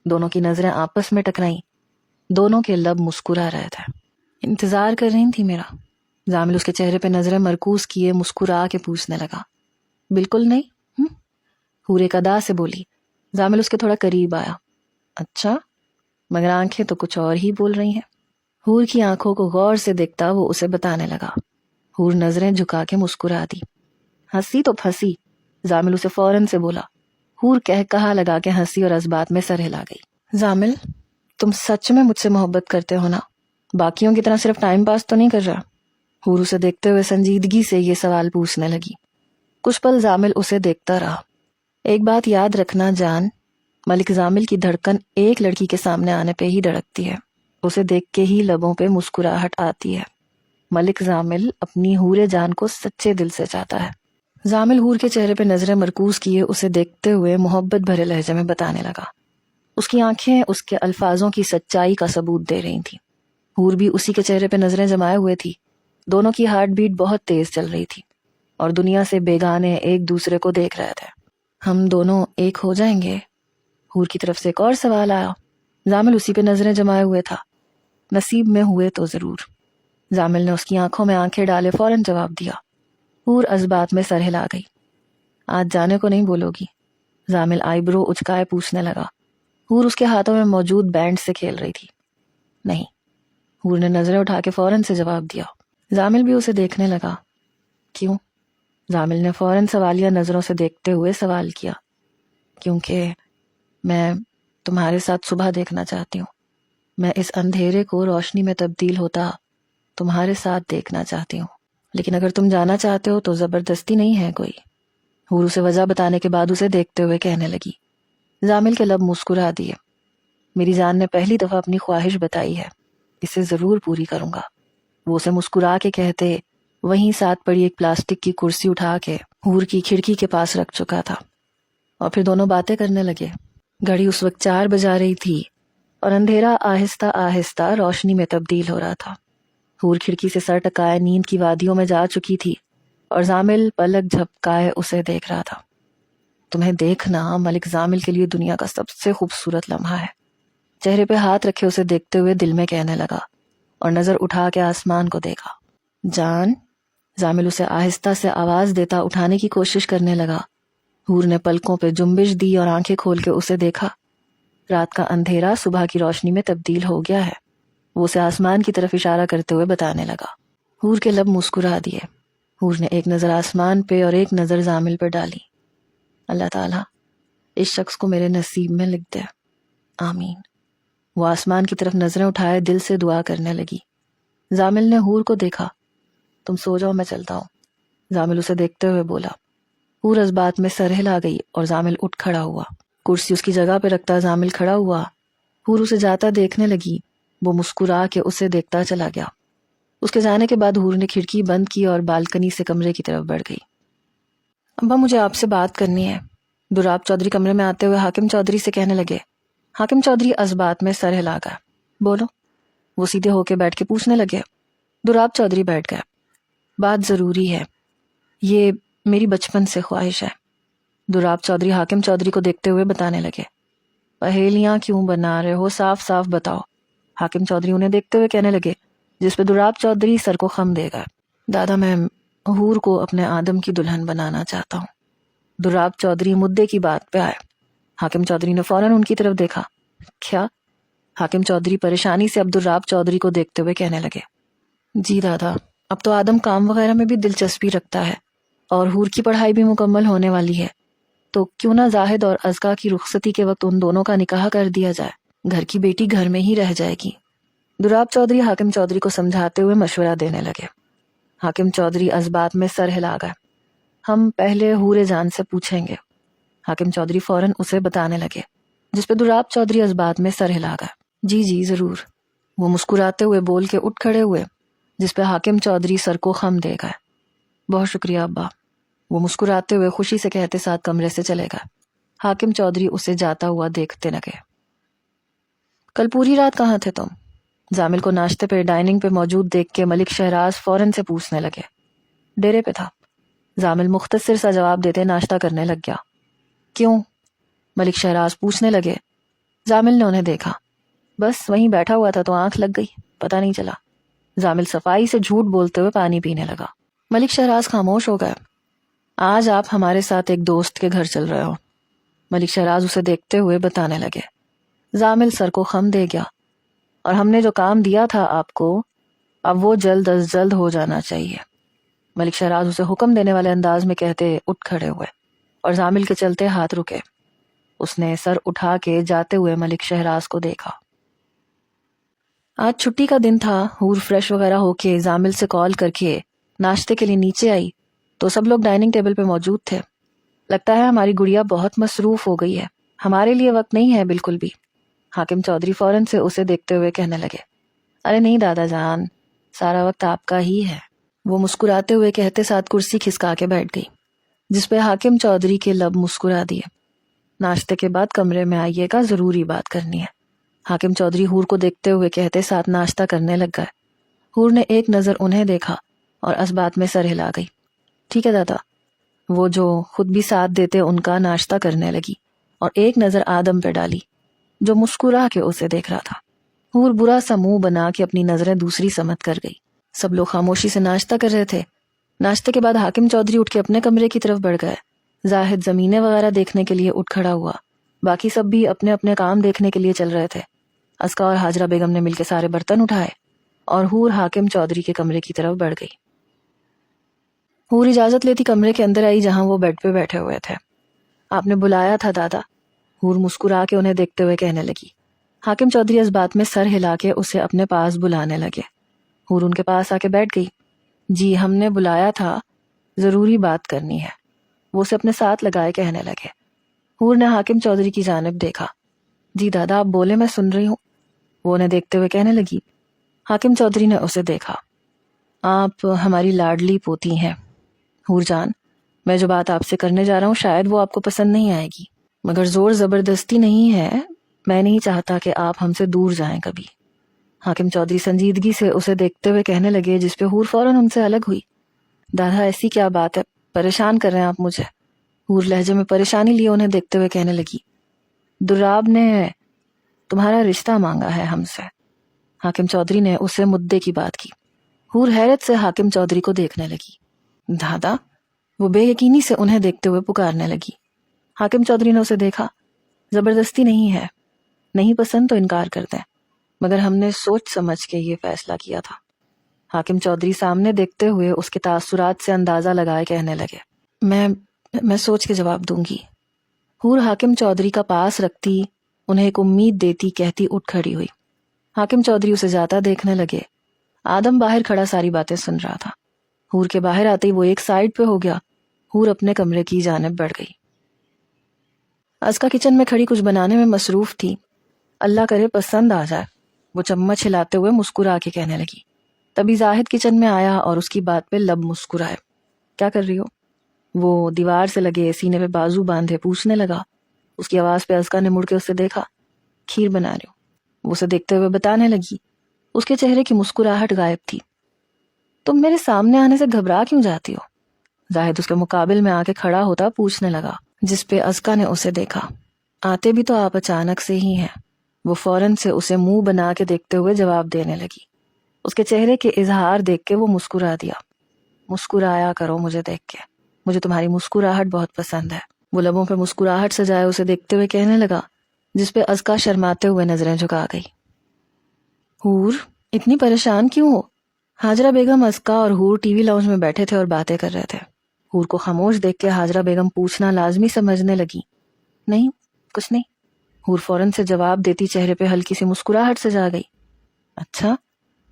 دونوں کی نظریں آپس میں ٹکرائیں، دونوں کے لب مسکرا رہے تھے۔ انتظار کر رہی تھی میرا؟ زامل اس کے چہرے پہ نظریں مرکوز کیے مسکرا کے پوچھنے لگا۔ بالکل نہیں، حور ایک ادا سے بولی۔ زامل اس کے تھوڑا قریب آیا۔ اچھا، مگر آنکھیں تو کچھ اور ہی بول رہی ہیں۔ حور کی آنکھوں کو غور سے دیکھتا وہ اسے بتانے لگا۔ حور نظریں جھکا کے مسکرا دی۔ ہنسی تو پھنسی، زامل اسے فوراً سے بولا۔ حور کہا لگا کے ہنسی اور اس بات میں سر ہلا گئی۔ زامل، تم سچ میں مجھ سے محبت کرتے ہو نا؟ باقیوں کی طرح صرف ٹائم پاس تو نہیں کر رہا؟ حور اسے دیکھتے ہوئے سنجیدگی سے یہ سوال پوچھنے لگی۔ کچھ پل زامل اسے دیکھتا رہا۔ ایک بات یاد رکھنا جان، ملک زامل کی دھڑکن ایک لڑکی کے سامنے آنے پہ ہی دھڑکتی ہے، اسے دیکھ کے ہی لبوں پہ مسکراہٹ آتی ہے۔ ملک زامل اپنی حور جان کو سچے دل سے چاہتا ہے۔ زامل حور کے چہرے پہ نظریں مرکوز کیے اسے دیکھتے ہوئے محبت بھرے لہجے میں بتانے لگا۔ اس کی آنکھیں اس کے الفاظوں کی سچائی کا ثبوت دے رہی تھیں۔ حور بھی اسی کے چہرے پہ نظریں جمائے ہوئے تھی۔ دونوں کی ہارٹ بیٹ بہت تیز چل رہی تھی اور دنیا سے بیگانے ایک دوسرے کو دیکھ رہے تھے۔ ہم دونوں ایک ہو جائیں گے؟ حور کی طرف سے ایک اور سوال آیا۔ زامل اسی پہ نظریں جمائے ہوئے تھا۔ نصیب میں ہوئے تو ضرور۔ زامل نے اس کی آنکھوں میں آنکھیں ڈالے فوراً جواب دیا۔ حور اس بات میں سر ہلا گئی۔ آج جانے کو نہیں بولو گی؟ زامل آئی برو اچکائے پوچھنے لگا۔ حور اس کے ہاتھوں میں موجود بینڈ سے کھیل رہی تھی۔ نہیں۔ حور نے نظریں اٹھا کے فوراً سے جواب دیا۔ زامل بھی اسے دیکھنے لگا۔ کیوں؟ زامل نے فوراً سوالیہ نظروں سے دیکھتے ہوئے سوال کیا۔ کیونکہ میں تمہارے ساتھ صبح دیکھنا چاہتی ہوں۔ میں اس اندھیرے کو روشنی میں تبدیل ہوتا تمہارے ساتھ دیکھنا چاہتی ہوں، لیکن اگر تم جانا چاہتے ہو تو زبردستی نہیں ہے کوئی۔ حور اسے وجہ بتانے کے بعد اسے دیکھتے ہوئے کہنے لگی۔ زامل کے لب مسکرا دیے۔ میری جان نے پہلی دفعہ اپنی خواہش بتائی ہے، اسے ضرور پوری کروں گا۔ وہ اسے مسکرا کے کہتے وہیں ساتھ پڑی ایک پلاسٹک کی کرسی اٹھا کے حور کی کھڑکی کے پاس رکھ چکا تھا، اور پھر دونوں باتیں کرنے لگے۔ گھڑی اس وقت 4 بجا رہی تھی اور اندھیرا آہستہ آہستہ روشنی میں تبدیل ہو رہا تھا۔ حور کھڑکی سے سر ٹکائے نیند کی وادیوں میں جا چکی تھی اور زامل پلک جھپکائے اسے دیکھ رہا تھا۔ تمہیں دیکھنا ملک زامل کے لیے دنیا کا سب سے خوبصورت لمحہ ہے، چہرے پہ ہاتھ رکھے اسے دیکھتے ہوئے دل میں کہنے لگا اور نظر اٹھا کے آسمان کو دیکھا۔ جان، زامل اسے آہستہ سے آواز دیتا اٹھانے کی کوشش کرنے لگا۔ حور نے پلکوں پہ جنبش دی اور آنکھیں کھول کے اسے دیکھا۔ رات کا اندھیرا صبح کی روشنی میں تبدیل ہو گیا ہے، وہ اسے آسمان کی طرف اشارہ کرتے ہوئے بتانے لگا۔ حور کے لب مسکرا دیے۔ حور نے ایک نظر آسمان پہ اور ایک نظر زامل پہ ڈالی۔ اللہ تعالیٰ اس شخص کو میرے نصیب میں لکھ دے، آمین۔ وہ آسمان کی طرف نظریں اٹھائے دل سے دعا کرنے لگی۔ زامل نے حور کو دیکھا۔ تم سو جاؤ، میں چلتا ہوں، زامل اسے دیکھتے ہوئے بولا۔ حور اس بات میں سر ہلا گئی اور زامل اٹھ کھڑا ہوا۔ کرسی اس کی جگہ پہ رکھتا زامل کھڑا ہوا۔ حور اسے جاتا دیکھنے لگی، وہ مسکرا کے اسے دیکھتا چلا گیا۔ اس کے جانے کے بعد حور نے کھڑکی بند کی اور بالکنی سے کمرے کی طرف بڑھ گئی۔ ابا مجھے آپ سے بات کرنی ہے، دراب چودھری کمرے میں آتے ہوئے حاکم چودھری سے کہنے لگے۔ حاکم چودھری اس بات میں سر ہلا گیا۔ بولو، وہ سیدھے ہو کے بیٹھ کے پوچھنے لگے۔ دراب چودھری بیٹھ گئے۔ بات ضروری ہے، یہ میری بچپن سے خواہش ہے، دراب چودھری حاکم چودھری کو دیکھتے ہوئے بتانے لگے۔ پہیلیاں کیوں بنا رہے ہو، صاف صاف بتاؤ، حاکم چودھری انہیں دیکھتے ہوئے کہنے لگے، جس پہ دراب چودھری سر کو خم دے گا۔ دادا میں حور کو اپنے آدم کی دلہن بنانا چاہتا ہوں۔ دراب چودھری مدعے کی بات پہ آئے۔ حاکم چودھری نے فوراً ان کی طرف دیکھا۔ کیا؟ حاکم چودھری پریشانی سے عبدالراب چودھری کو دیکھتے ہوئے کہنے لگے۔ جی دادا، اب تو آدم کام وغیرہ میں بھی دلچسپی رکھتا ہے اور حور کی پڑھائی بھی مکمل ہونے والی ہے، تو کیوں نہ زاہد اور ازکا کی رخصتی کے وقت ان دونوں کا نکاح کر دیا جائے، گھر کی بیٹی گھر میں ہی رہ جائے گی۔ دراب چودھری حاکم چودھری کو سمجھاتے ہوئے مشورہ دینے لگے۔ حاکم چودھری اس بات میں سر ہلا گئے۔ ہم پہلے حور جان سے پوچھیں گے، حاکم چودھری فوراً اسے بتانے لگے، جس پہ دراب چودھری اس بات میں سر ہلا گئے۔ جی جی ضرور، وہ مسکراتے ہوئے بول کے اٹھ کھڑے ہوئے، جس پہ حاکم چودھری سر کو خم دے گئے۔ بہت شکریہ ابا، وہ مسکراتے ہوئے خوشی سے کہتے ساتھ کمرے سے چلے گئے۔ حاکم چودھری اسے جاتا ہوا دیکھتے لگے۔ کل پوری رات کہاں تھے تم؟ زامل کو ناشتے پہ ڈائننگ پہ موجود دیکھ کے ملک شہراز فوراً سے پوچھنے لگے۔ ڈیرے پہ تھا، زامل مختصر سا جواب دیتے ناشتہ کرنے لگ گیا۔ کیوں؟ ملک شہراز پوچھنے لگے۔ زامل نے انہیں دیکھا، بس وہیں بیٹھا ہوا تھا تو آنکھ لگ گئی، پتہ نہیں چلا۔ زامل صفائی سے جھوٹ بولتے ہوئے پانی پینے لگا۔ ملک شہراز خاموش ہو گئے۔ آج آپ ہمارے ساتھ ایک دوست کے گھر چل رہے ہو، ملک شہراز اسے دیکھتے ہوئے بتانے لگے۔ زامل سر کو خم دے گیا، اور ہم نے جو کام دیا تھا آپ کو، اب وہ جلد از جلد ہو جانا چاہیے۔ ملک شہراز اسے حکم دینے والے انداز میں کہتے اٹھ کھڑے ہوئے، اور زامل کے چلتے ہاتھ رکے۔ اس نے سر اٹھا کے جاتے ہوئے ملک شہراز کو دیکھا۔ آج چھٹی کا دن تھا۔ حور فریش وغیرہ ہو کے زامل سے کال کر کے ناشتے کے لیے نیچے آئی تو سب لوگ ڈائننگ ٹیبل پہ موجود تھے۔ لگتا ہے ہماری گڑیا بہت مصروف ہو گئی ہے، ہمارے لیے وقت نہیں ہے بالکل بھی۔ حاکم چودھری فوراً سے اسے دیکھتے ہوئے کہنے لگے، ارے نہیں دادا جان، سارا وقت آپ کا ہی ہے۔ وہ مسکراتے ہوئے کہتے ساتھ کرسی کھسکا کے بیٹھ گئی، جس پہ حاکم چودھری کے لب مسکرا دیے۔ ناشتے کے بعد کمرے میں آئیے گا، ضروری بات کرنی ہے۔ حاکم چودھری حور کو دیکھتے ہوئے کہتے ساتھ ناشتہ کرنے لگ گئے۔ حور نے ایک نظر انہیں دیکھا اور اس بات میں سر ہلا گئی۔ ٹھیک ہے دادا۔ وہ جو خود بھی ساتھ دیتے ان کا ناشتہ کرنے لگی اور ایک نظر آدم پہ ڈالی جو مسکرا کے اسے دیکھ رہا تھا۔ حور برا سا منہ بنا کے اپنی نظریں دوسری سمت کر گئی۔ سب لوگ خاموشی سے ناشتہ کر رہے تھے۔ ناشتے کے بعد حاکم چودھری اٹھ کے اپنے کمرے کی طرف بڑھ گئے۔ زاہد زمینیں وغیرہ دیکھنے کے لیے اٹھ کھڑا ہوا۔ باقی سب بھی اپنے اپنے کام دیکھنے کے لیے چل رہے تھے۔ اسکا اور حاجرہ بیگم نے مل کے سارے برتن اٹھائے اور حور حاکم چودھری کے کمرے کی طرف بڑھ گئی۔ حور اجازت لیتی کمرے کے اندر آئی جہاں وہ بیڈ پہ بیٹھے ہوئے تھے۔ آپ نے بلایا تھا دادا، حور مسکرا کے انہیں دیکھتے ہوئے کہنے لگی۔ حاکم چودھری اس بات میں سر ہلا کے اسے اپنے پاس بلانے لگے۔ حور ان کے پاس آ کے بیٹھ گئی۔ جی ہم نے بلایا تھا، ضروری بات کرنی ہے، وہ اسے اپنے ساتھ لگائے کہنے لگے۔ حور نے حاکم چودھری کی جانب دیکھا۔ جی دادا آپ بولے، میں سن رہی ہوں، وہ انہیں دیکھتے ہوئے کہنے لگی۔ حاکم چودھری نے اسے دیکھا۔ آپ ہماری لاڈلی پوتی ہیں حور جان، میں جو بات آپ سے کرنے جا رہا ہوں شاید وہ آپ کو پسند نہیں آئے گی، مگر زور زبردستی نہیں ہے، میں نہیں چاہتا کہ آپ ہم سے دور جائیں کبھی۔ حاکم چودھری سنجیدگی سے اسے دیکھتے ہوئے کہنے لگے، جس پہ حور فوراً ان سے الگ ہوئی۔ دادا ایسی کیا بات ہے، پریشان کر رہے ہیں آپ مجھے؟ حور لہجے میں پریشانی لیے انہیں دیکھتے ہوئے کہنے لگی، دراب نے تمہارا رشتہ مانگا ہے ہم سے۔ حاکم چودھری نے اسے مدعے کی بات کی۔ حور حیرت سے حاکم چودھری کو دیکھنے لگی۔ دادا؟ وہ بے یقینی سے انہیں دیکھتے ہوئے پکارنے لگی۔ حاکم چودھری نے اسے دیکھا۔ زبردستی نہیں ہے، نہیں پسند تو انکار کر دیں، مگر ہم نے سوچ سمجھ کے یہ فیصلہ کیا تھا۔ حاکم چودھری سامنے دیکھتے ہوئے اس کے تاثرات سے اندازہ لگائے کہنے لگے، میں سوچ کے جواب دوں گی۔ حور حاکم چودھری کا پاس رکھتی انہیں ایک امید دیتی کہتی اٹھ کھڑی ہوئی۔ حاکم چودھری اسے جاتا دیکھنے لگے۔ آدم باہر کھڑا ساری باتیں سن رہا تھا۔ حور کے باہر آتے ہی وہ ایک سائڈ پہ ہو گیا۔ حور اپنے کمرے کی جانب بڑھ گئی۔ اسکا کچن میں کھڑی کچھ بنانے میں مصروف تھی۔ اللہ کرے پسند آ جائے، وہ چمچ ہلاتے ہوئے مسکرا کے کہنے لگی۔ تبھی زاہد کچن میں آیا اور اس کی بات پہ لب مسکرائے۔ کیا کر رہی ہو؟ وہ دیوار سے لگے سینے پہ بازو باندھے پوچھنے لگا۔ اس کی آواز پہ اسکا نے مڑ کے اسے دیکھا۔ کھیر بنا رہی ہوں، وہ اسے دیکھتے ہوئے بتانے لگی۔ اس کے چہرے کی مسکراہٹ غائب تھی۔ تم میرے سامنے آنے سے گھبرا کیوں جاتی ہو؟ زاہد اس کے مقابل میں آ کے کھڑا ہوتا پوچھنے لگا، جس پہ اسکا نے اسے دیکھا۔ آتے بھی تو آپ اچانک سے ہی ہیں، وہ فوراً سے اسے منہ بنا کے دیکھتے ہوئے جواب دینے لگی۔ اس کے چہرے کے اظہار دیکھ کے وہ مسکرا دیا۔ مسکرایا کرو مجھے دیکھ کے، مجھے تمہاری مسکراہٹ بہت پسند ہے۔ وہ لبوں پہ مسکراہٹ سجائے اسے دیکھتے ہوئے کہنے لگا، جس پہ اسکا شرماتے ہوئے نظریں جھکا گئی۔ حور اتنی پریشان کیوں ہو؟ حاجرہ بیگم، اسکا اور حور ٹی وی لاؤنج میں بیٹھے تھے اور باتیں کر رہے تھے۔ حور کو خاموش دیکھ کے حاجرہ بیگم پوچھنا لازمی سمجھنے لگی۔ نہیں کچھ نہیں، حور فوراً سے جواب دیتی چہرے پہ ہلکی سی مسکراہٹ سجا گئی۔ اچھا،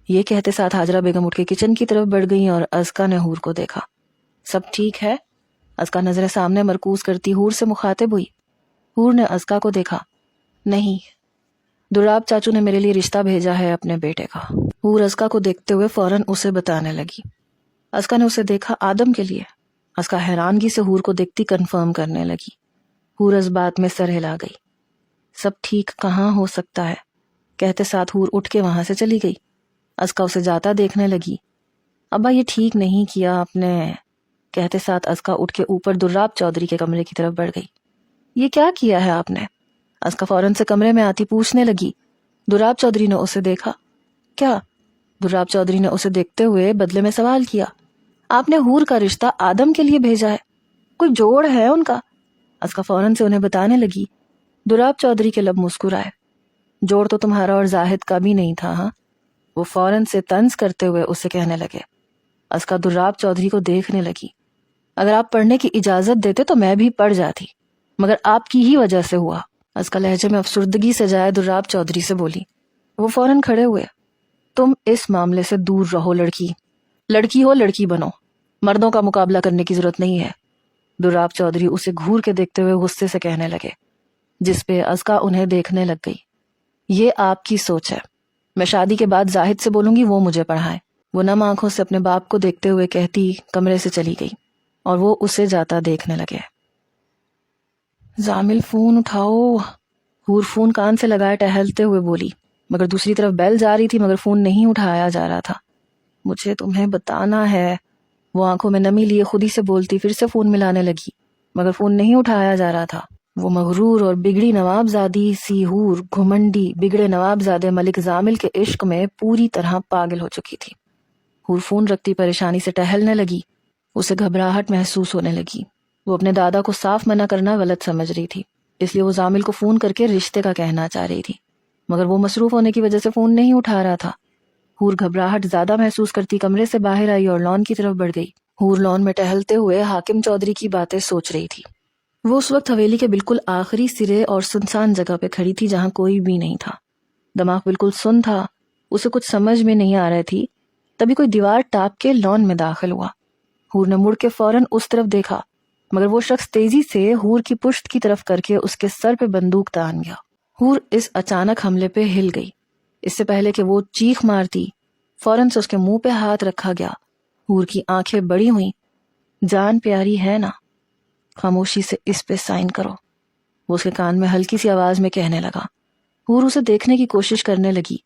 یہ کہتے ساتھ حاجرہ بیگم اٹھ کے کچن کی طرف بڑھ گئی اور اسکا نے حور کو دیکھا۔ سب ٹھیک ہے؟ اسکا نظریں سامنے مرکوز کرتی حور سے مخاطب ہوئی۔ حور نے اسکا کو دیکھا۔ نہیں، دراب چاچو نے میرے لیے رشتہ بھیجا ہے اپنے بیٹے کا۔ حور اسکا کو دیکھتے ہوئے فوراً اسے بتانے لگی۔ اسکا نے اسے دیکھا، آدم کے لیے۔ اسکا حیرانگی سے حور کو دیکھتی کنفرم کرنے لگی۔ حور اس بات میں سر ہلا گئی۔ سب ٹھیک کہاں ہو سکتا ہے؟ کہتے ساتھ حور اٹھ کے وہاں سے چلی گئی۔ اسکا اسے جاتا دیکھنے لگی۔ ابا یہ ٹھیک نہیں کیا آپ نے، کہتے ساتھ اسکا اٹھ کے اوپر دراب چودھری کے کمرے کی طرف بڑھ گئی۔ یہ کیا کیا ہے آپ نے؟ اسکا فوراً سے کمرے میں آتی پوچھنے لگی، دراب چودھری نے اسے دیکھا؟ کیا؟ دراب چودھری نے اسے دیکھتے ہوئے بدلے میں سوال کیا، آپ نے حور کا رشتہ آدم کے لیے بھیجا ہے؟ کوئی جوڑ ہے ان کا؟ اسکا فوراً سے انہیں بتانے لگی۔ دراب چودھری کے لب مسکرائے، جوڑ تو تمہارا اور زاہد کا بھی نہیں تھا ہاں؟ وہ فوراً سے طنز کرتے ہوئے اسے کہنے لگے۔ اسکا دراب چودھری کو دیکھنے لگی، اگر آپ پڑھنے کی اجازت دیتے تو میں بھی پڑھ جاتی، مگر آپ کی ہی وجہ سے ہوا۔ اسکا لہجے میں افسردگی سے جائے دراب چودھری سے بولی۔ وہ فوراً کھڑے ہوئے، تم اس معاملے سے دور رہو لڑکی، لڑکی ہو لڑکی بنو، مردوں کا مقابلہ کرنے کی ضرورت نہیں ہے۔ دراب چودھری اسے گھور کے دیکھتے ہوئے غصے سے کہنے لگے، جس پہ اسکا انہیں دیکھنے لگ گئی۔ یہ آپ کی سوچ ہے، میں شادی کے بعد زاہد سے بولوں گی وہ مجھے پڑھائے۔ وہ نم آنکھوں سے اپنے باپ کو دیکھتے ہوئے کہتی کمرے سے چلی گئی اور وہ اسے جاتا دیکھنے لگے۔ زامل فون اٹھاؤ، حور فون کان سے لگائے ٹہلتے ہوئے بولی، مگر دوسری طرف بیل جا رہی تھی مگر فون نہیں اٹھایا جا رہا تھا۔ مجھے تمہیں بتانا ہے، وہ آنکھوں میں نمی لیے خود ہی سے بولتی پھر سے فون ملانے لگی، مگر فون نہیں اٹھایا جا رہا تھا۔ وہ مغرور اور بگڑی نوابزادی سی حور گھمنڈی بگڑے نوابزادے ملک زامل کے عشق میں پوری طرح پاگل ہو چکی تھی۔ حور فون رکھتی پریشانی سے ٹہلنے لگی، اسے گھبراہٹ محسوس ہونے لگی۔ وہ اپنے دادا کو صاف منع کرنا غلط سمجھ رہی تھی، اس لیے وہ زامل کو فون کر کے رشتے کا کہنا چاہ رہی تھی، مگر وہ مصروف ہونے کی وجہ سے فون نہیں اٹھا رہا تھا۔ حور گھبراہٹ زیادہ محسوس کرتی کمرے سے باہر آئی اور لان کی طرف بڑھ گئی۔ حور لان میں ٹہلتے ہوئے حاکم چودھری کی باتیں سوچ رہی تھی۔ وہ اس وقت حویلی کے بالکل آخری سرے اور سنسان جگہ پہ کھڑی تھی جہاں کوئی بھی نہیں تھا۔ دماغ بالکل سن تھا، اسے کچھ سمجھ میں نہیں آ رہی تھی، تبھی کوئی دیوار ٹاپ کے لان میں داخل ہوا۔ حور نے مڑ کے فوراً اس طرف دیکھا، مگر وہ شخص تیزی سے حور کی پشت کی طرف کر کے اس کے سر پہ بندوق تان گیا۔ حور اس اچانک حملے پہ ہل گئی۔ اس سے پہلے کہ وہ چیخ مارتی فوراً سے اس کے منہ پہ ہاتھ رکھا گیا۔ حور کی آنکھیں بڑی ہوئیں، جان پیاری ہے نا، خاموشی سے اس پہ سائن کرو، وہ اس کے کان میں ہلکی سی آواز میں کہنے لگا۔ حور اسے دیکھنے کی کوشش کرنے لگی،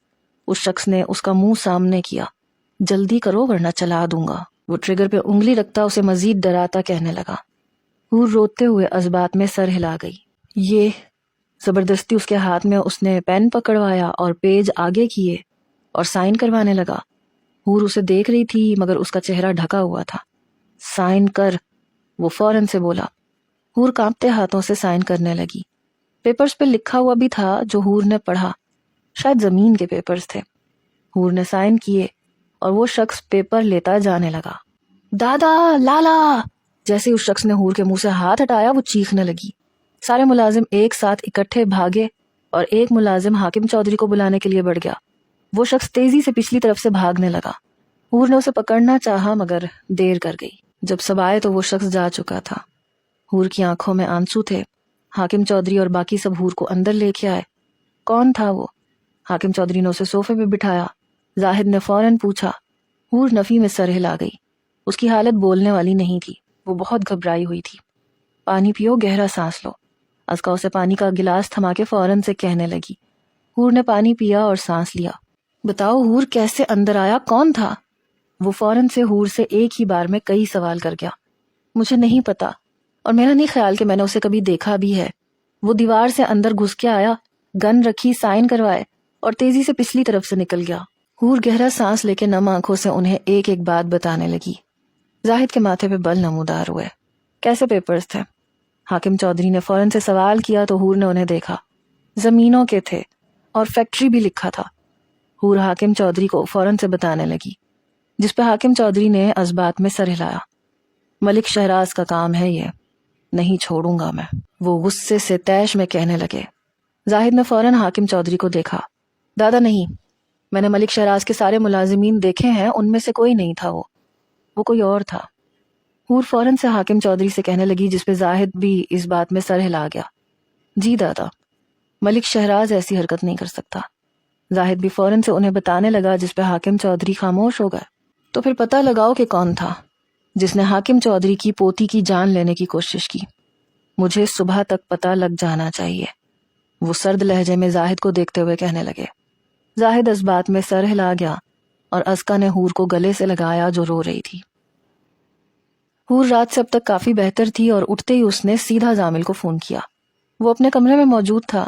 اس شخص نے اس کا منہ سامنے کیا، جلدی کرو ورنہ چلا دوں گا۔ وہ ٹریگر پہ انگلی رکھتا اسے مزید ڈراتا کہنے لگا۔ حور روتے ہوئے ازبات میں سر ہلا گئی۔ یہ زبردستی اس کے ہاتھ میں اس نے پین پکڑوایا اور پیج آگے کیے اور سائن کروانے لگا۔ حور اسے دیکھ رہی تھی مگر اس کا چہرہ ڈھکا ہوا تھا۔ سائن کر، وہ فوراً سے بولا۔ حور کانپتے ہاتھوں سے سائن کرنے لگی۔ پیپرز پہ لکھا ہوا بھی تھا جو حور نے پڑھا، شاید زمین کے پیپرز تھے۔ حور نے سائن کیے اور وہ شخص پیپر لیتا جانے لگا۔ دادا، لالا! جیسے اس شخص نے حور کے منہ سے ہاتھ ہٹایا وہ چیخنے لگی۔ سارے ملازم ایک ساتھ اکٹھے بھاگے اور ایک ملازم حاکم چودھری کو بلانے کے لیے بڑھ گیا۔ وہ شخص تیزی سے پچھلی طرف سے بھاگنے لگا۔ حور نے اسے پکڑنا چاہا مگر دیر کر گئی۔ جب سب آئے تو وہ شخص جا چکا تھا۔ حور کی آنکھوں میں آنسو تھے۔ حاکم چودھری اور باقی سب حور کو اندر لے کے آئے۔ کون تھا وہ؟ حاکم چودھری نے اسے صوفے پہ بٹھایا۔ زاہد نے فوراً پوچھا۔ حور نفی میں سر ہلا گئی۔ اس کی حالت بولنے والی نہیں تھی، وہ بہت گھبرائی ہوئی تھی۔ پانی پیو، گہرا سانس لو۔ اسکا اسے پانی کا گلاس تھما کے فوراً سے کہنے لگی۔ حور نے پانی پیا اور سانس لیا۔ بتاؤ حور کیسے اندر آیا، کون تھا؟ وہ فوراً سے حور سے ایک ہی بار میں کئی سوال کر گیا۔ مجھے نہیں پتا اور میرا نہیں خیال کہ میں نے اسے کبھی دیکھا بھی ہے۔ وہ دیوار سے اندر گھس کے آیا، گن رکھی، سائن کروائے اور تیزی سے پچھلی طرف سے نکل گیا۔ حور گہرا سانس لے کے نم آنکھوں سے انہیں ایک ایک بات بتانے لگی۔ زاہد کے ماتھے پہ بل نمودار ہوئے۔ کیسے پیپرز تھے؟ حاکم چودھری نے فوراً سے سوال کیا تو حور نے انہیں دیکھا۔ زمینوں کے تھے اور فیکٹری بھی لکھا تھا۔ حور حاکم چودھری کو فوراً سے بتانے لگی، جس پہ حاکم چودھری نے ازبات میں سر ہلایا۔ ملک شہراز کا کام ہے یہ، نہیں چھوڑوں گا میں، وہ غصے سے تیش میں کہنے لگے۔ زاہد نے فوراً حاکم چودھری کو دیکھا۔ دادا نہیں، میں نے ملک شہراز کے سارے ملازمین دیکھے ہیں، ان میں سے کوئی نہیں تھا، وہ کوئی اور تھا۔ حور فوراً سے حاکم چودھری سے کہنے لگی، جس پہ زاہد بھی اس بات میں سر ہلا گیا۔ جی دادا، ملک شہراز ایسی حرکت نہیں کر سکتا۔ زاہد بھی فوراً سے انہیں بتانے لگا، جس پہ حاکم چودھری خاموش ہو گئے۔ تو پھر پتہ لگاؤ کہ کون تھا جس نے حاکم چودھری کی پوتی کی جان لینے کی کوشش کی۔ مجھے صبح تک پتہ لگ جانا چاہیے، وہ سرد لہجے میں زاہد کو دیکھتے ہوئے کہنے لگے۔ زاہد اس بات میں سر ہلا گیا اور اسکا نے حور کو گلے سے لگایا جو رو رہی تھی۔ حور رات سے اب تک کافی بہتر تھی اور اٹھتے ہی اس نے سیدھا زامل کو فون کیا۔ وہ اپنے کمرے میں موجود تھا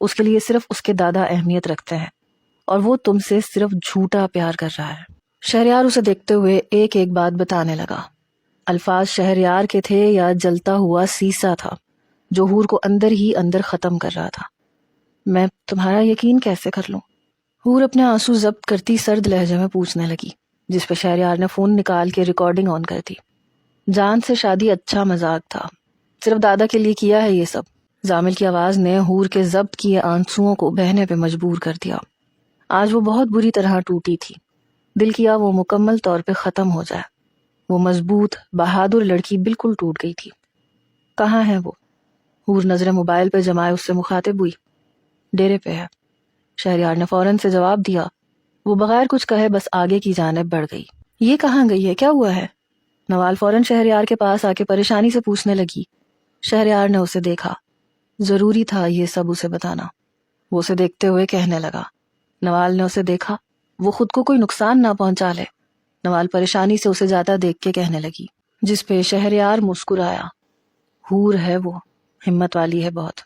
اس کے لیے صرف اس کے دادا اہمیت رکھتے ہیں اور وہ تم سے صرف جھوٹا پیار کر رہا ہے۔ شہریار اسے دیکھتے ہوئے ایک ایک بات بتانے لگا۔ الفاظ شہریار کے تھے یا جلتا ہوا سیسا تھا جو حور کو اندر ہی اندر ختم کر رہا تھا۔ میں تمہارا یقین کیسے کر لوں؟ حور اپنے آنسو ضبط کرتی سرد لہجے میں پوچھنے لگی، جس پہ شہریار نے فون نکال کے ریکارڈنگ آن کر دی۔ جان سے شادی اچھا مذاق تھا، صرف دادا کے لیے کیا ہے یہ سب۔ زامل کی آواز نے حور کے ضبط کیے آنسوؤں کو بہنے پہ مجبور کر دیا۔ آج وہ بہت بری طرح ٹوٹی تھی، دل کیا وہ مکمل طور پہ ختم ہو جائے۔ وہ مضبوط بہادر لڑکی بالکل ٹوٹ گئی تھی۔ کہاں ہے وہ؟ حور نظریں موبائل پہ جمائے اس سے مخاطب ہوئی۔ ڈیرے پہ ہے، شہریار نے فوراً سے جواب دیا۔ وہ بغیر کچھ کہے بس آگے کی جانب بڑھ گئی۔ یہ کہاں گئی ہے؟ کیا ہوا ہے؟ نوال فوراً شہریار کے پاس آ کے پریشانی سے پوچھنے لگی۔ شہریار نے اسے دیکھا، ضروری تھا یہ سب اسے بتانا۔ وہ اسے دیکھتے ہوئے کہنے لگا۔ نوال نے اسے دیکھا، وہ خود کو کوئی نقصان نہ پہنچا لے۔ نوال پریشانی سے اسے جاتا دیکھ کے کہنے لگی، جس پہ شہریار مسکرایا۔ حور ہے وہ، ہمت والی ہے بہت۔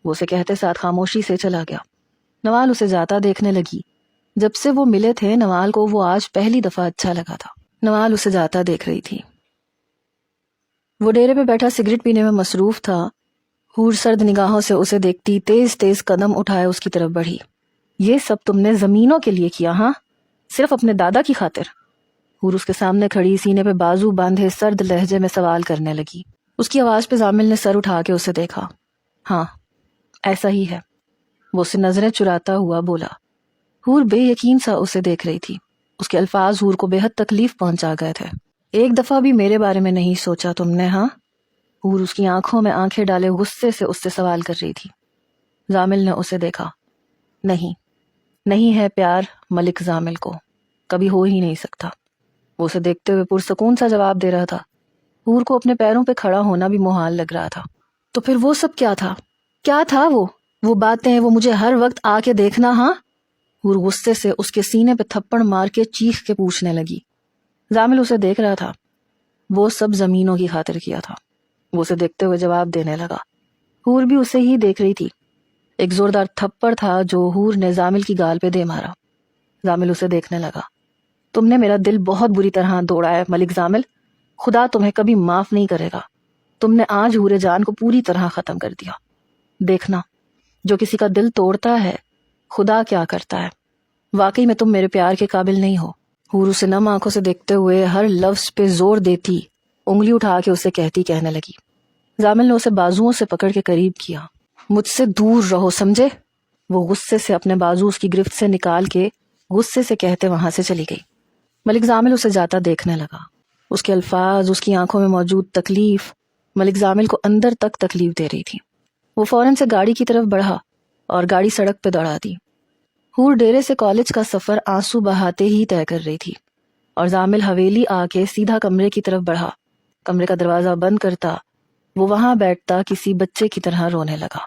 وہ اسے کہتے ساتھ خاموشی سے چلا گیا۔ نوال اسے جاتا دیکھنے لگی۔ جب سے وہ ملے تھے نوال کو وہ آج پہلی دفعہ اچھا لگا تھا۔ نوال اسے جاتا دیکھ رہی تھی۔ وہ ڈیرے پہ بیٹھا سگریٹ پینے میں مصروف تھا۔ حور سرد نگاہوں سے اسے دیکھتی تیز تیز قدم اٹھائے اس کی طرف بڑھی۔ یہ سب تم نے زمینوں کے لیے کیا؟ ہاں، صرف اپنے دادا کی خاطر؟ حور اس کے سامنے کھڑی سینے پہ بازو باندھے سرد لہجے میں سوال کرنے لگی۔ اس کی آواز پہ زامل نے سر اٹھا کے اسے دیکھا۔ ہاں، ایسا ہی ہے، وہ اسے نظریں چراتا ہوا بولا۔ حور بے یقین سا اسے دیکھ رہی تھی۔ اس کے الفاظ حور کو بے حد تکلیف پہنچا گئے تھے۔ ایک دفعہ بھی میرے بارے میں نہیں سوچا تم نے؟ ہاں؟ حور اس کی آنکھوں میں آنکھیں ڈالے غصے سے اس سے سوال کر رہی تھی۔ زامل نے اسے دیکھا۔ نہیں ہے پیار ملک زامل کو، کبھی ہو ہی نہیں سکتا۔ وہ اسے دیکھتے ہوئے پرسکون سا جواب دے رہا تھا۔ حور کو اپنے پیروں پہ کھڑا ہونا بھی محال لگ رہا تھا۔ تو پھر وہ سب کیا تھا؟ کیا تھا وہ باتیں، وہ مجھے ہر وقت آ کے دیکھنا؟ ہاں؟ حور غصے سے اس کے سینے پہ تھپڑ مار کے چیخ کے پوچھنے لگی۔ زامل اسے دیکھ رہا تھا۔ وہ سب زمینوں کی خاطر کیا تھا، وہ اسے دیکھتے ہوئے جواب دینے لگا۔ حور بھی اسے ہی دیکھ رہی تھی۔ ایک زوردار تھپڑ تھا جو حور نے زامل کی گال پہ دے مارا۔ زامل اسے دیکھنے لگا۔ تم نے میرا دل بہت بری طرح توڑا ہے ملک زامل، خدا تمہیں کبھی معاف نہیں کرے گا۔ تم نے آج حور جان کو پوری طرح ختم کر دیا۔ دیکھنا، جو کسی کا دل توڑتا ہے خدا کیا کرتا ہے۔ واقعی میں تم میرے پیار کے قابل نہیں ہو۔ حور اسے نم آنکھوں سے دیکھتے ہوئے ہر لفظ پہ زور دیتی انگلی اٹھا کے اسے کہنے لگی۔ زامل نے اسے بازوؤں سے پکڑ کے قریب کیا۔ مجھ سے دور رہو، سمجھے؟ وہ غصے سے اپنے بازو اس کی گرفت سے نکال کے غصے سے کہتے وہاں سے چلی گئی۔ ملک زامل اسے جاتا دیکھنے لگا۔ اس کے الفاظ، اس کی آنکھوں میں موجود تکلیف ملک زامل کو اندر تک تکلیف دے رہی تھی۔ وہ فوراً سے گاڑی کی طرف بڑھا اور گاڑی سڑک پہ دوڑا دی۔ حور ڈیرے سے کالج کا سفر آنسو بہاتے ہی طے کر رہی تھی اور زامل حویلی آ کے سیدھا کمرے کی طرف بڑھا۔ کمرے کا دروازہ بند کرتا وہ وہاں بیٹھتا کسی بچے کی طرح رونے لگا۔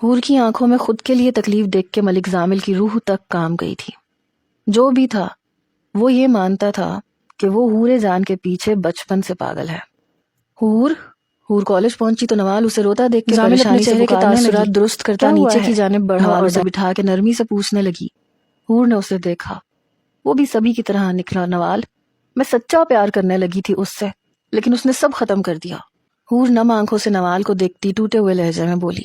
حور کی آنکھوں میں خود کے لیے تکلیف دیکھ کے ملک زامل کی روح تک کام گئی تھی۔ جو بھی تھا وہ یہ مانتا تھا کہ وہ حور جان کے پیچھے بچپن سے پاگل ہے۔ حور کالج پہنچی تو نوال اسے روتا دیکھ کے پریشانی سے چہرے کے تاثرات درست کرتا نیچے کی جانب بڑھا اور اسے بٹھا کے نرمی سے پوچھنے لگی۔ حور نے اسے دیکھا، وہ بھی سبھی کی طرح نکلا۔ نوال، میں سچا پیار کرنے لگی تھی اس سے، لیکن اس نے سب ختم کر دیا۔ حور نم آنکھوں سے نوال کو دیکھتی ٹوٹے ہوئے لہجے میں بولی۔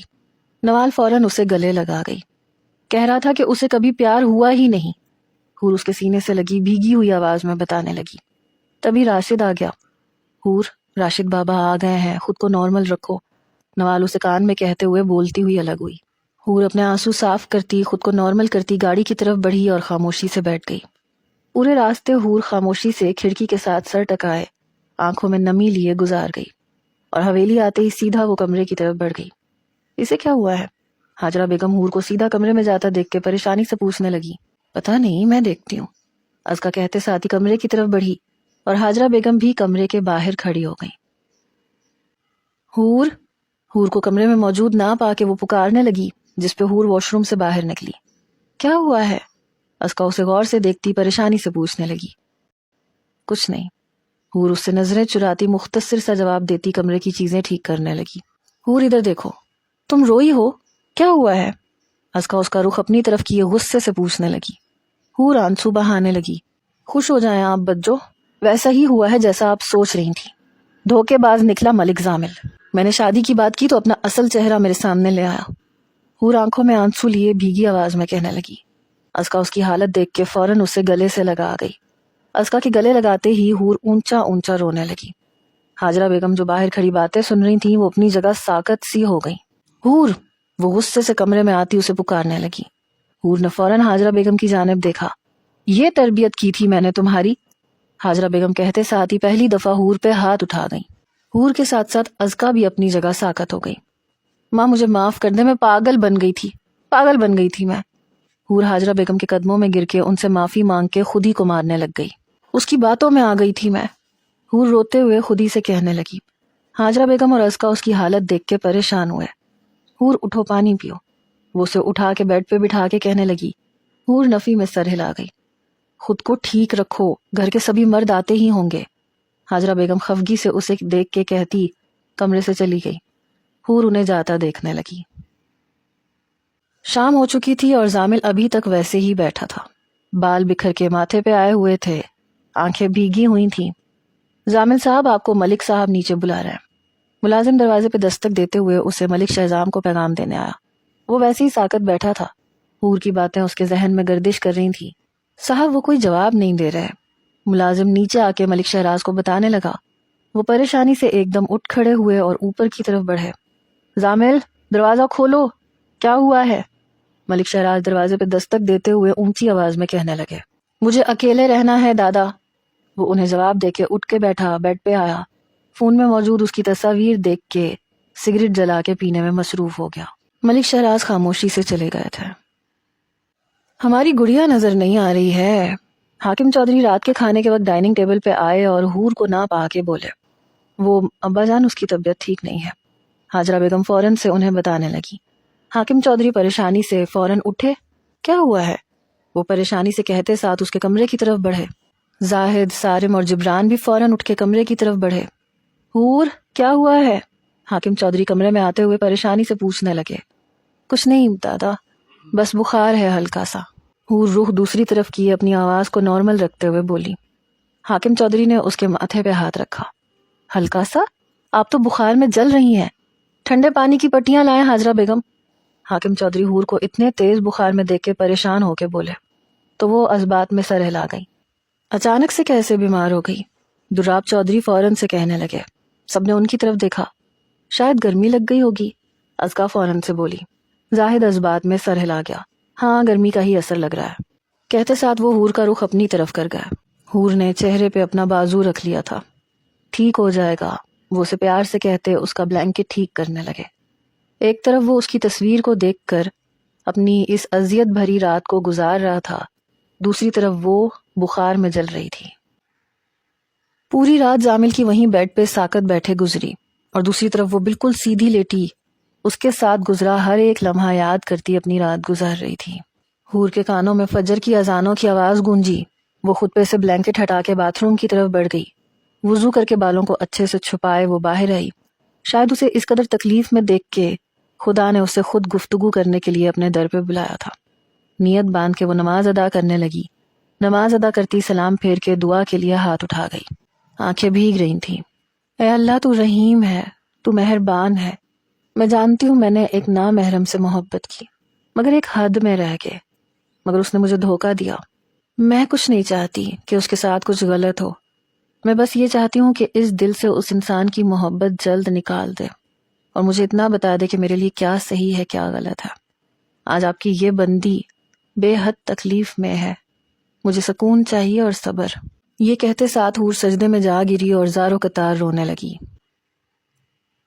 نوال فوراً اسے گلے لگا گئی، کہہ رہا تھا کہ اسے کبھی پیار ہوا ہی نہیں۔ حور اس کے سینے سے لگی بھیگی ہوئی آواز میں بتانے لگی۔ تبھی راشد آ گیا۔ حور، راشد بابا آ گئے ہیں، خود کو نارمل رکھو، نوال اسے کان میں کہتے ہوئے بولتی ہوئی الگ ہوئی۔ حور اپنے آنسو صاف کرتی خود کو نارمل کرتی گاڑی کی طرف بڑھی اور خاموشی سے بیٹھ گئی۔ پورے راستے حور خاموشی سے کھڑکی کے ساتھ سر ٹکائے آنکھوں میں نمی لیے گزار گئی اور حویلی آتے ہی سیدھا وہ کمرے کی طرف بڑھ گئی۔ اسے کیا ہوا ہے؟ حاجرہ بیگم حور کو سیدھا کمرے میں جاتا دیکھ کے پریشانی سے پوچھنے لگی۔ پتہ نہیں، میں دیکھتی ہوں، ازکا کہتے ساتھ ہی کمرے کی طرف بڑھی اور حاجرہ بیگم بھی کمرے کے باہر کھڑی ہو گئی۔ حور کو کمرے میں موجود نہ پا کے وہ پکارنے لگی، جس پہ حور واش روم سے باہر نکلی۔ کیا ہوا ہے؟ ازکا اسے غور سے دیکھتی پریشانی سے پوچھنے لگی۔ کچھ نہیں، حور اس سے نظریں چراتی مختصر سا جواب دیتی کمرے کی چیزیں ٹھیک کرنے لگی۔ حور ادھر دیکھو، تم روئی ہو، کیا ہوا ہے؟ ازکا اس کا رخ اپنی طرف کیے غصے سے پوچھنے لگی۔ حور آنسو بہانے لگی۔ خوش ہو جائیں آپ بچو، ویسا ہی ہوا ہے جیسا آپ سوچ رہی تھی۔ دھوکے باز نکلا ملک زامل، میں نے شادی کی بات کی تو اپنا اصل چہرہ میرے سامنے لے آیا۔ حور آنکھوں میں آنسو لیے بھیگی آواز میں کہنے لگی۔ ازکا اس کی حالت دیکھ کے فوراً اسے گلے سے لگا گئی۔ ازکا کے گلے لگاتے ہی حور اونچا اونچا رونے لگی۔ حاجرہ بیگم جو باہر کھڑی باتیں سن رہی تھیں وہ اپنی جگہ ساکت سی ہو گئی۔ حور! وہ غصے سے کمرے میں آتی اسے پکارنے لگی۔ حور نے فوراً حاجرہ بیگم کی جانب دیکھا۔ یہ تربیت کی تھی میں نے تمہاری؟ حاجرہ بیگم کہتے ساتھ ہی پہلی دفعہ حور پہ ہاتھ اٹھا گئی۔ حور کے ساتھ ساتھ ازکا بھی اپنی جگہ ساکت ہو گئی۔ ماں مجھے معاف کر دے، میں پاگل بن گئی تھی میں۔ حور حاجرہ بیگم کے قدموں میں گر کے ان سے معافی مانگ کے خود ہی کو مارنے لگ گئی۔ اس کی باتوں میں آ گئی تھی میں۔ حور روتے ہوئے خود ہی سے کہنے لگی۔ حاجرہ بیگم اور ازکا اس کی حالت دیکھ کے پریشان ہوئے۔ حور اٹھو پانی پیو۔ وہ اسے اٹھا کے بیڈ پہ بٹھا کے کہنے لگی۔ حور نفی میں سر ہلا گئی۔ خود کو ٹھیک رکھو، گھر کے سبھی مرد آتے ہی ہوں گے۔ حاجرہ بیگم خفگی سے اسے دیکھ کے کہتی کمرے سے چلی گئی۔ حور انہیں جاتا دیکھنے لگی۔ شام ہو چکی تھی اور زامل ابھی تک ویسے ہی بیٹھا تھا۔ بال بکھر کے ماتھے پہ آئے ہوئے تھے، آنکھیں بھیگی ہوئی تھیں۔ زامل صاحب آپ کو ملک صاحب نیچے بلا رہے ہیں۔ ملازم دروازے پہ دستک دیتے ہوئے اسے ملک شہزام کو پیغام دینے آیا۔ وہ ویسے ہی ساکت بیٹھا تھا۔ حور کی باتیں اس کے ذہن میں گردش کر رہی تھی۔ صاحب وہ کوئی جواب نہیں دے رہے۔ ملازم نیچے آ کے ملک شہراز کو بتانے لگا۔ وہ پریشانی سے ایک دم اٹھ کھڑے ہوئے اور اوپر کی طرف بڑھے۔ زامل دروازہ کھولو، کیا ہوا ہے؟ ملک شہراز دروازے پہ دستک دیتے ہوئے اونچی آواز میں کہنے لگے۔ مجھے اکیلے رہنا ہے دادا۔ وہ انہیں جواب دے کے اٹھ کے بیٹھا، بیڈ پہ آیا۔ فون میں موجود اس کی تصاویر دیکھ کے سگریٹ جلا کے پینے میں مصروف ہو گیا۔ ملک شہراز خاموشی سے چلے گئے تھے۔ ہماری گڑیا نظر نہیں آ رہی ہے۔ حاکم چودھری رات کے کھانے کے وقت ڈائننگ ٹیبل پہ آئے اور حور کو نہ پا کے بولے، وہ ابا جان اس کی طبیعت ٹھیک نہیں ہے۔ حاجرہ بیگم فوراً سے انہیں بتانے لگی۔ حاکم چودھری پریشانی سے فوراً اٹھے۔ کیا ہوا ہے؟ وہ پریشانی سے کہتے ساتھ اس کے کمرے کی طرف بڑھے۔ زاہد، سارم اور جبران بھی فوراً اٹھ کے کمرے کی طرف بڑھے۔ حور کیا ہوا ہے؟ حاکم چودھری کمرے میں آتے ہوئے پریشانی سے پوچھنے لگے۔ کچھ نہیں دادا، بس بخار ہے ہلکا سا۔ حور رخ دوسری طرف کیے اپنی آواز کو نارمل رکھتے ہوئے بولی۔ حاکم چودھری نے اس کے ماتھے پہ ہاتھ رکھا۔ ہلکا سا؟ آپ تو بخار میں جل رہی ہیں۔ ٹھنڈے پانی کی پٹیاں لائیں حاجرہ بیگم۔ حاکم چودھری حور کو اتنے تیز بخار میں دیکھ کے پریشان ہو کے بولے تو وہ اس بات میں سر ہلا گئی۔ اچانک سے کیسے بیمار ہو گئی؟ دراب چودھری فوراً سے کہنے لگے۔ سب نے ان کی طرف دیکھا۔ شاید گرمی لگ گئی ہوگی، ازکا فوراً سے بولی۔ زاہد اس بات میں سر ہلا گیا۔ ہاں گرمی کا ہی اثر لگ رہا ہے۔ کہتے ساتھ وہ حور کا رخ اپنی طرف کر گیا۔ حور نے چہرے پہ اپنا بازو رکھ لیا تھا۔ ٹھیک ہو جائے گا، وہ اسے پیار سے کہتے اس کا بلینکٹ ٹھیک کرنے لگے۔ ایک طرف وہ اس کی تصویر کو دیکھ کر اپنی اس اذیت بھری رات کو گزار رہا تھا، دوسری طرف وہ بخار میں جل رہی تھی۔ پوری رات زامل کی وہیں بیڈ پہ ساکت بیٹھے گزری اور دوسری طرف وہ بالکل سیدھی لیٹی اس کے ساتھ گزرا ہر ایک لمحہ یاد کرتی اپنی رات گزار رہی تھی۔ حور کے کانوں میں فجر کی اذانوں کی آواز گونجی۔ وہ خود پہ سے بلینکٹ ہٹا کے باتھ روم کی طرف بڑھ گئی۔ وضو کر کے بالوں کو اچھے سے چھپائے وہ باہر آئی۔ شاید اسے اس قدر تکلیف میں دیکھ کے خدا نے اسے خود گفتگو کرنے کے لیے اپنے در پہ بلایا تھا۔ نیت باندھ کے وہ نماز ادا کرنے لگی۔ نماز ادا کرتی سلام پھیر کے دعا کے لیے ہاتھ اٹھا گئی۔ آنکھیں بھیگ رہی تھیں۔ اے اللہ تو رحیم ہے، تو مہربان ہے۔ میں جانتی ہوں میں نے ایک نامحرم سے محبت کی، مگر ایک حد میں رہ گئے، مگر اس نے مجھے دھوکہ دیا۔ میں کچھ نہیں چاہتی کہ اس کے ساتھ کچھ غلط ہو، میں بس یہ چاہتی ہوں کہ اس دل سے اس انسان کی محبت جلد نکال دے اور مجھے اتنا بتا دے کہ میرے لیے کیا صحیح ہے کیا غلط ہے۔ آج آپ کی یہ بندی بے حد تکلیف میں ہے، مجھے سکون چاہیے اور صبر۔ یہ کہتے ساتھ حور سجدے میں جا گری اور زار و قطار رونے لگی۔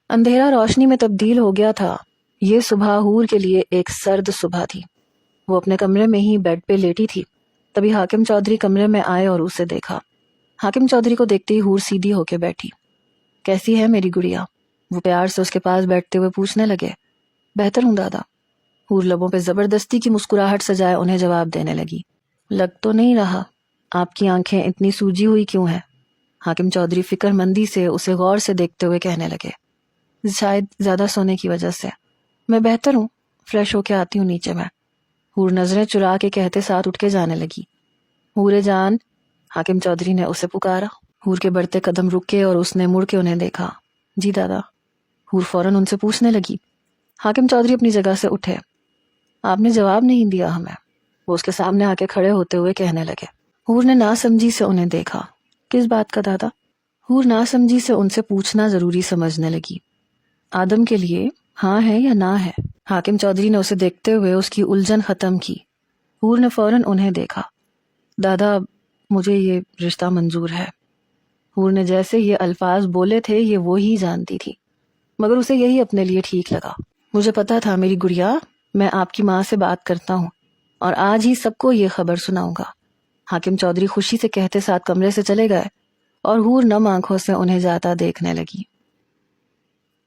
اندھیرا روشنی میں تبدیل ہو گیا تھا۔ یہ صبح حور کے لیے ایک سرد صبح تھی۔ وہ اپنے کمرے میں ہی بیڈ پہ لیٹی تھی، تبھی حاکم چودھری کمرے میں آئے اور اسے دیکھا۔ حاکم چودھری کو دیکھتے ہی حور سیدھی ہو کے بیٹھی۔ کیسی ہے میری گڑیا؟ وہ پیار سے اس کے پاس بیٹھتے ہوئے پوچھنے لگے۔ بہتر ہوں دادا۔ حور لبوں پہ زبردستی کی مسکراہٹ سجائے انہیں جواب دینے لگی۔ لگ تو نہیں رہا آپ کی آنکھیں اتنی سوجی ہوئی کیوں ہیں؟ حاکم چودھری فکر مندی سے اسے غور سے دیکھتے ہوئے کہنے لگے۔ شاید زیادہ سونے کی وجہ سے۔ میں بہتر ہوں، فریش ہو کے آتی ہوں نیچے میں۔ حور نظریں چرا کے کہتے ساتھ اٹھ کے جانے لگی۔ حور جان، حاکم چودھری نے اسے پکارا۔ حور کے بڑھتے قدم رکے اور اس نے مڑ کے انہیں دیکھا۔ جی دادا۔ حور فوراً ان سے پوچھنے لگی۔ حاکم چودھری اپنی جگہ سے اٹھے۔ آپ نے جواب نہیں دیا ہمیں، وہ اس کے سامنے آ کے کھڑے ہوتے ہوئے کہنے لگے۔ حور نے ناسمجھی سے انہیں دیکھا۔ کس بات کا دادا؟ حور ناسمجھی سے ان سے پوچھنا ضروری سمجھنے لگی۔ آدم کے لیے ہاں ہے یا نہ ہے؟ حاکم چودھری نے اسے دیکھتے ہوئے اس کی الجھن ختم کی۔ حور نے فوراً انہیں دیکھا۔ دادا، مجھے یہ رشتہ منظور ہے۔ حور نے جیسے یہ الفاظ بولے تھے یہ وہی جانتی تھی، مگر اسے یہی اپنے لیے ٹھیک لگا۔ مجھے پتا تھا میری گڑیا، میں آپ کی ماں سے بات کرتا ہوں اور آج ہی سب کو یہ خبر سناؤں گا۔ حاکم چودھری خوشی سے کہتے ساتھ کمرے سے چلے گئے اور حور نم آنکھوں سے انہیں جاتا دیکھنے لگی۔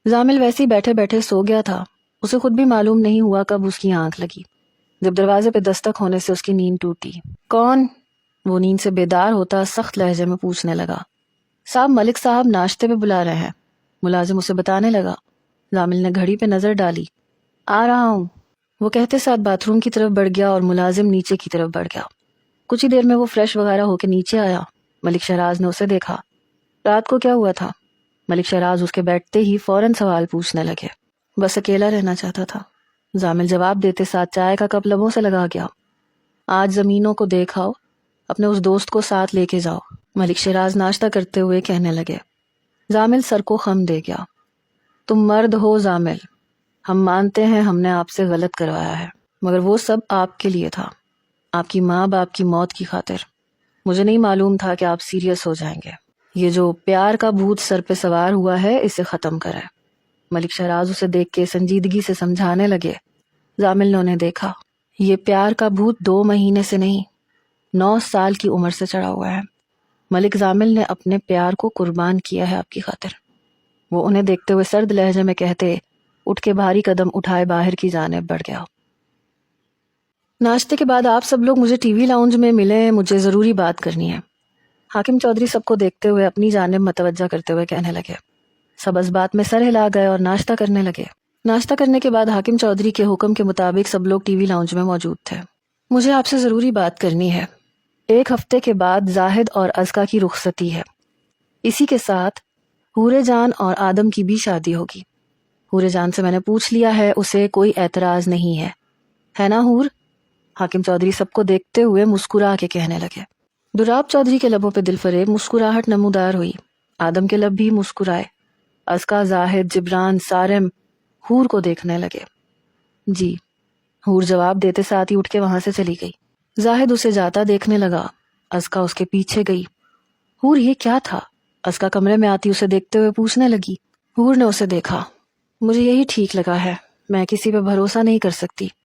زامل ویسے ہی بیٹھے بیٹھے سو گیا تھا۔ اسے خود بھی معلوم نہیں ہوا کب اس کی آنکھ لگی۔ جب دروازے پہ دستک ہونے سے اس کی نیند ٹوٹی۔ کون؟ وہ نیند سے بیدار ہوتا سخت لہجے میں پوچھنے لگا۔ صاحب، ملک صاحب ناشتے پہ بلا رہے ہیں۔ ملازم اسے بتانے لگا۔ زامل نے گھڑی پہ نظر ڈالی۔ آ رہا ہوں، وہ کہتے ساتھ باتھ روم کی طرف بڑھ گیا اور ملازم نیچے کی طرف بڑھ گیا۔ کچھ ہی دیر میں وہ فریش وغیرہ ہو کے نیچے آیا۔ ملک شہراز نے اسے دیکھا۔ رات کو کیا ہوا تھا؟ ملک شہراز اس کے بیٹھتے ہی فوراً سوال پوچھنے لگے۔ بس اکیلا رہنا چاہتا تھا، زامل جواب دیتے ساتھ چائے کا کپ لبوں سے لگا گیا۔ آج زمینوں کو دیکھ آؤ، اپنے اس دوست کو ساتھ لے کے جاؤ، ملک شہراز ناشتہ کرتے ہوئے کہنے لگے۔ زامل سر کو خم دے گیا۔ تم مرد ہو زامل، ہم مانتے ہیں ہم نے آپ سے غلط کروایا ہے، مگر وہ سب آپ کے لیے تھا، آپ کی ماں باپ کی موت کی خاطر۔ مجھے نہیں معلوم تھا کہ آپ سیریس ہو جائیں گے۔ یہ جو پیار کا بھوت سر پہ سوار ہوا ہے اسے ختم کریں۔ ملک شہراز اسے دیکھ کے سنجیدگی سے سمجھانے لگے۔ زامل نے انہیں دیکھا۔ یہ پیار کا بھوت 2 مہینے سے نہیں، 9 سال کی عمر سے چڑھا ہوا ہے۔ ملک زامل نے اپنے پیار کو قربان کیا ہے آپ کی خاطر۔ وہ انہیں دیکھتے ہوئے سرد لہجے میں کہتے اٹھ کے بھاری قدم اٹھائے باہر کی جانب بڑھ گیا۔ ناشتے کے بعد آپ سب لوگ مجھے ٹی وی لاؤنج میں ملیں، مجھے ضروری بات کرنی ہے۔ حاکم چودھری سب کو دیکھتے ہوئے اپنی جانب متوجہ کرتے ہوئے کہنے لگے۔ سب اس بات میں سر ہلا گئے اور ناشتہ کرنے لگے۔ ناشتہ کرنے کے بعد حاکم چودھری کے حکم کے مطابق سب لوگ ٹی وی لاؤنج میں موجود تھے۔ مجھے آپ سے ضروری بات کرنی ہے۔ 1 ہفتے کے بعد زاہد اور ازکا کی رخصتی ہے، اسی کے ساتھ حور جان اور آدم کی بھی شادی ہوگی۔ حور جان سے میں نے پوچھ لیا ہے، اسے کوئی اعتراض نہیں ہے نا حور؟ حاکم چودھری سب کو دیکھتے ہوئے مسکرا کے کہنے لگے۔ دراب چودھری کے لبوں پہ دل فریب مسکراہٹ نمودار ہوئی۔ آدم کے لب بھی مسکرائے۔ ازکا، زاہد، جبران، سارم حور کو دیکھنے لگے۔ جی، حور جواب دیتے ساتھ ہی اٹھ کے وہاں سے چلی گئی۔ زاہد اسے جاتا دیکھنے لگا۔ ازکا اس کے پیچھے گئی۔ حور، یہ کیا تھا؟ ازکا کمرے میں آتی اسے دیکھتے ہوئے پوچھنے لگی۔ حور نے اسے دیکھا۔ مجھے یہی ٹھیک لگا ہے، میں کسی پہ بھروسہ نہیں کر سکتی۔